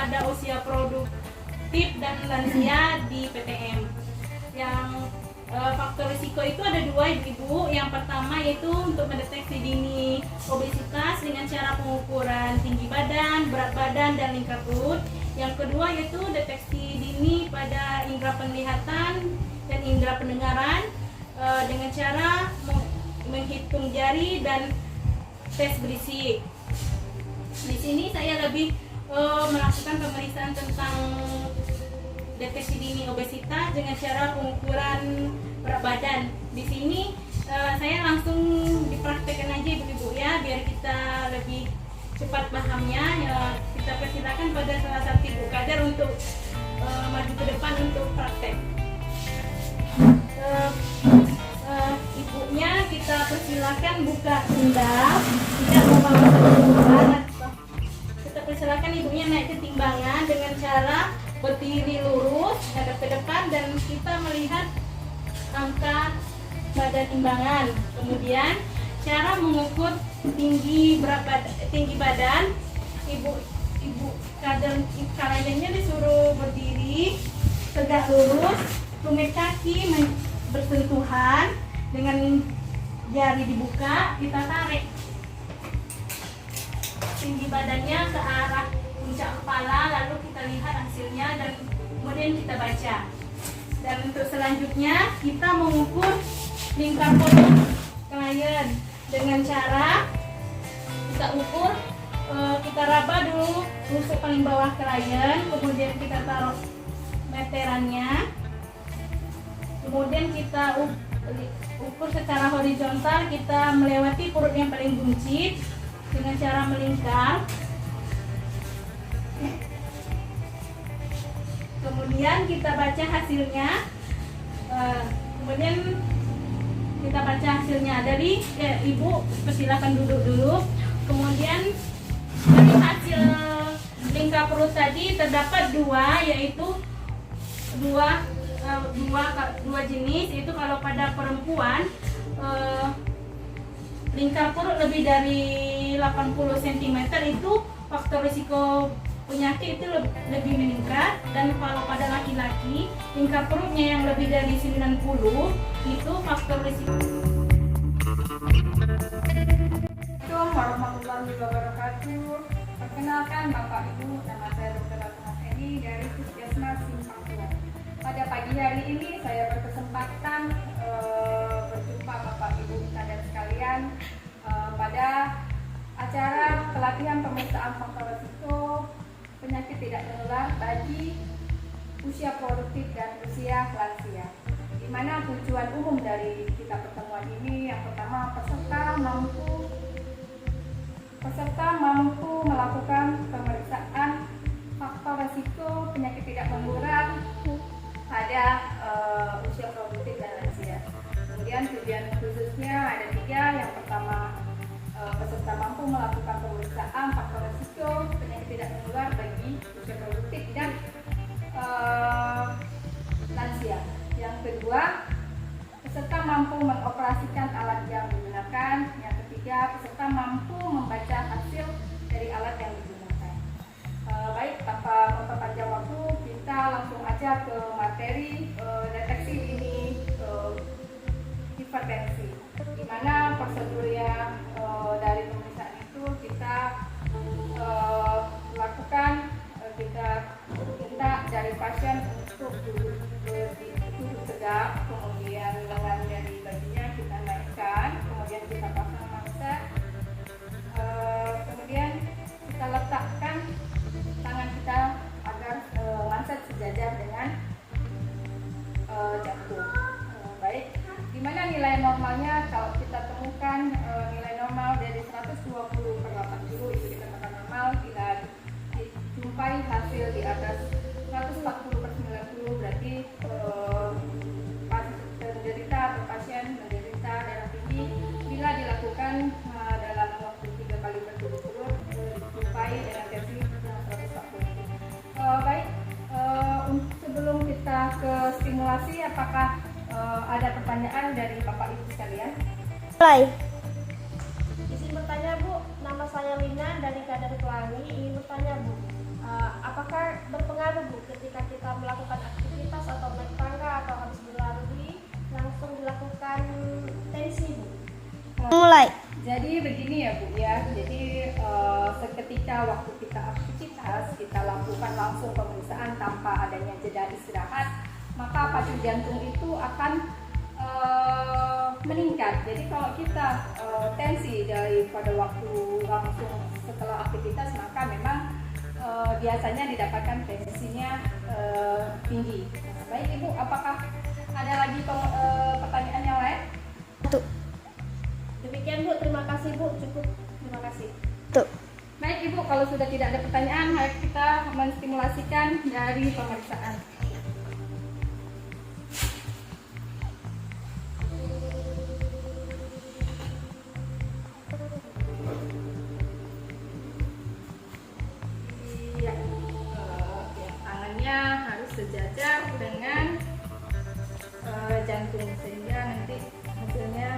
pada usia produktif dan lansia di PTM. Yang faktor risiko itu ada dua, Ibu. Yang pertama yaitu untuk mendeteksi dini obesitas dengan cara pengukuran tinggi badan, berat badan, dan lingkar perut. Yang kedua yaitu deteksi dini pada indera penglihatan dan indera pendengaran dengan cara menghitung jari dan tes berisik. Di sini saya lebih melakukan pemeriksaan tentang deteksi dini obesitas dengan cara pengukuran berat badan. Di sini saya langsung dipraktekkan aja Ibu-ibu ya, biar kita lebih cepat pahamnya. Ya, kita persilakan pada salah satu ibu kader untuk maju ke depan untuk praktek. Ibunya kita persilakan buka sendal, tidak membawa timbangan. Kita persilakan ibunya naik ke timbangan dengan cara berdiri lurus, hadap ke depan, dan kita melihat angka pada timbangan. Kemudian cara mengukur tinggi badan, ibu kadernya disuruh berdiri tegak lurus, tumit kaki bersentuhan, dengan jari dibuka, kita tarik tinggi badannya ke arah puncak kepala, lalu kita lihat hasilnya dan kemudian kita baca. Dan untuk selanjutnya kita mengukur lingkar perut klien dengan cara kita ukur, kita raba dulu tusuk paling bawah klien, kemudian kita taruh meterannya, kemudian kita ukur secara horizontal, kita melewati perut yang paling buncit dengan cara melingkar. Kemudian kita baca hasilnya. Dari Ibu persilakan duduk dulu. Kemudian dari hasil lingkar perut tadi terdapat dua, yaitu dua jenis. Itu kalau pada perempuan lingkar perut lebih dari 80 cm itu faktor risiko penyakit itu lebih meningkat, dan kalau pada laki-laki lingkar perutnya yang lebih dari 90 itu faktor risiko. Assalamualaikum warahmatullahi wabarakatuh. Perkenalkan Bapak Ibu, nama saya Dr. Ratna Eni dari Puskesmas Simpang Tua. Pada pagi hari ini saya berkesempatan berjumpa Bapak Ibu kader sekalian pada acara pelatihan pemeriksaan faktor risiko penyakit tidak menular bagi usia produktif dan usia lansia. Di mana tujuan umum dari kita pertemuan ini, yang pertama peserta mampu melakukan pemeriksaan faktor risiko penyakit tidak menular pada usia produktif dan lansia. Kemudian tujuan khususnya ada 3. Yang pertama, peserta mampu melakukan pemeriksaan faktor risiko penyakit tidak menular bagi usia produktif dan lansia. Yang kedua, peserta mampu mengoperasikan alat yang digunakan. Yang ketiga, peserta mampu membaca hasil dari alat yang digunakan. Baik, tanpa memperpanjang waktu, kita langsung aja ke materi deteksi dini hipertensi, di mana prosedurnya dari pemeriksaan itu kita lakukan, kita minta dari pasien untuk duduk tegak, kemudian lengan dari baginya kita naikkan, kemudian kita pasang masker, kemudian kita letakkan tangan kita agar langsat sejajar dengan jantung. Baik, dimana nilai normalnya kalau kita temukan nilai normal dari 120/80 itu dikatakan normal. Bila dijumpai hasil di atas 140/90 berarti penderita atau pasien menderita darah tinggi. Bila dilakukan dalam waktu 3 kali berturut-turut dijumpai dengan tensi 140. Baik, sebelum kita ke stimulasi, apakah ada pertanyaan dari Bapak Ibu sekalian? Mulai. Izin bertanya Bu, nama saya Lina dari Kader Pelangi. Ingin bertanya Bu, Apakah berpengaruh Bu ketika kita melakukan aktivitas atau naik tangga atau habis berlari langsung dilakukan tensi Bu? Mulai. Jadi begini ya Bu ya, jadi seketika waktu kita aktivitas kita lakukan langsung pemeriksaan tanpa adanya jeda istirahat, maka pacu jantung itu akan meningkat. Jadi kalau kita tensi pada waktu langsung setelah aktivitas, maka memang biasanya didapatkan tensinya tinggi. Nah, baik Ibu, apakah ada lagi pertanyaan yang lain? Tuh. Demikian Bu, terima kasih Bu, cukup, terima kasih. Tuh. Baik Ibu, kalau sudah tidak ada pertanyaan, mari kita menstimulasikan dari pemeriksaan. Iya, tangannya harus sejajar dengan jantung sehingga nanti hasilnya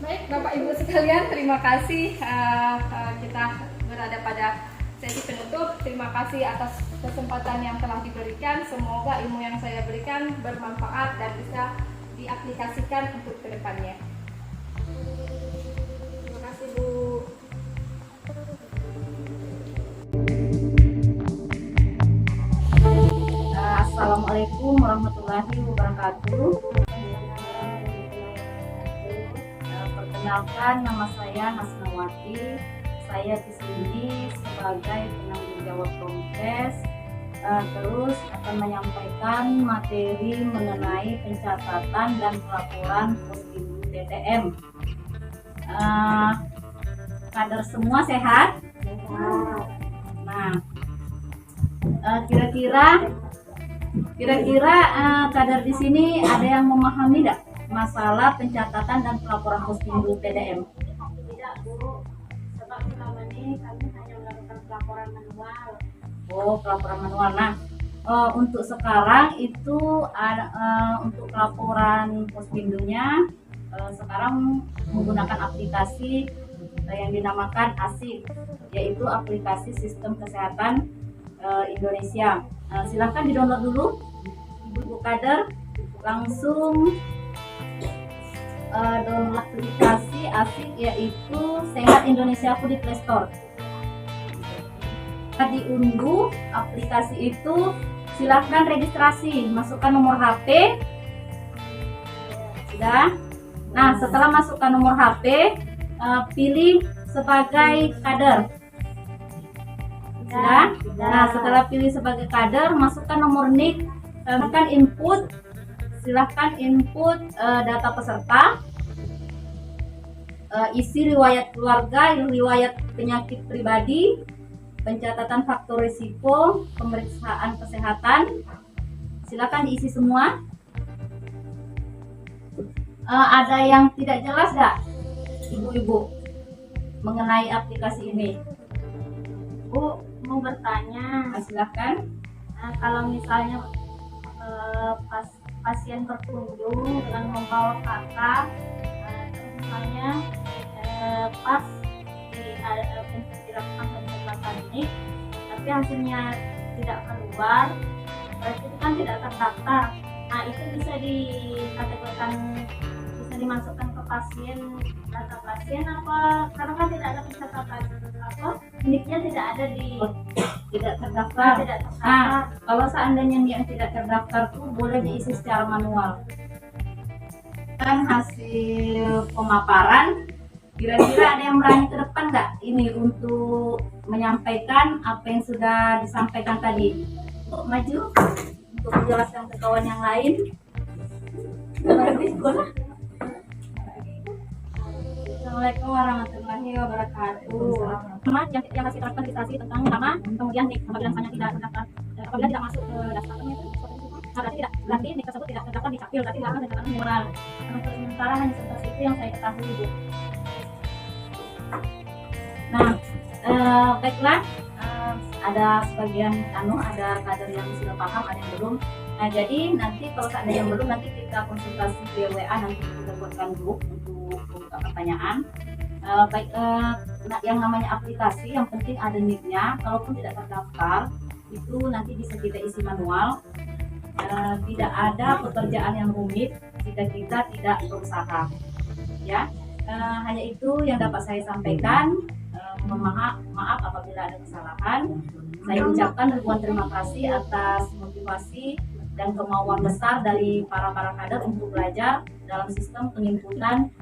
baik. Bapak Ibu sekalian, terima kasih kita berada pada sesi penutup. Terima kasih atas kesempatan yang telah diberikan. Semoga ilmu yang saya berikan bermanfaat dan bisa diaplikasikan untuk kedepannya. Terima kasih Bu. Assalamualaikum warahmatullahi wabarakatuh. Perkenalkan, nama saya Hasnawati. Saya di sini sebagai penanggung jawab Promkes. Terus akan menyampaikan materi mengenai pencatatan dan pelaporan postindu TTM. Kader semua sehat? Nah, kira-kira kader di sini ada yang memahami tidak masalah pencatatan dan pelaporan postindu TDM? Tidak Bu, sebab selama ini kami hanya melakukan pelaporan manual. Oh, pelaporan manual. Nah, untuk sekarang itu untuk pelaporan postindunya sekarang menggunakan aplikasi yang dinamakan ASIK, yaitu aplikasi Sistem Kesehatan Indonesia. Silahkan di-download dulu, Ibu kader, langsung download aplikasi ASIK, yaitu Sehat Indonesiaku di Play Store. Diunduh aplikasi itu, silahkan registrasi, masukkan nomor HP. Sudah. Nah, setelah masukkan nomor HP, pilih sebagai kader. Sudah. Nah, setelah pilih sebagai kader, masukkan nomor NIK, silahkan input data peserta, isi riwayat keluarga, riwayat penyakit pribadi, pencatatan faktor risiko, pemeriksaan kesehatan. Silakan diisi semua. Ada yang tidak jelas nggak, Ibu-ibu, mengenai aplikasi ini? Bu, mau bertanya, Silakan. kalau misalnya pasien berkunjung dengan membawa kakak, misalnya pas dilakukan pencatatan ini, tapi hasilnya tidak keluar, berarti itu kan tidak terdaftar. Nah, itu bisa dikategorikan, bisa dimasukkan ke pasien, data pasien apa? Karena kan tidak ada pencatatan apa, NIK-nya tidak ada di Tidak terdaftar. tidak terdaftar. Nah, kalau seandainya yang tidak terdaftar tuh boleh diisi secara manual. Kan hasil pemaparan, kira-kira ada yang berani ke depan nggak ini untuk menyampaikan apa yang sudah disampaikan tadi? Untuk maju untuk menjelaskan ke kawan yang lain. Assalamualaikum warahmatullahi wabarakatuh. Nama yang kasih registrasi tentang nama, kemudian NIK. Apabila misalnya tidak terdaftar, apabila tidak masuk ke daftar itu, berarti NIK tersebut tidak terdaftar di Capil, berarti dilakukan pencatatan manual. Untuk sementara hanya seperti itu yang saya ketahui, Bu. Nah, baiklah, ada sebagian ada kader yang sudah paham, ada yang belum. Nah, jadi nanti kalau seandainya belum, nanti kita konsultasi via WA, nanti kita buatkan grup untuk buka pertanyaan. Yang namanya aplikasi, yang penting ada NIK-nya. Kalaupun tidak terdaftar, itu nanti bisa kita isi manual. Tidak ada pekerjaan yang rumit jika kita tidak berusaha. Ya, hanya itu yang dapat saya sampaikan. Maaf apabila ada kesalahan. Saya ucapkan ribuan terima kasih atas motivasi dan kemauan besar dari para kader untuk belajar dalam sistem penginputan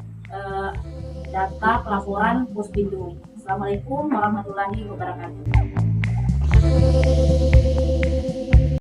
data pelaporan Puspindu. Assalamualaikum warahmatullahi wabarakatuh.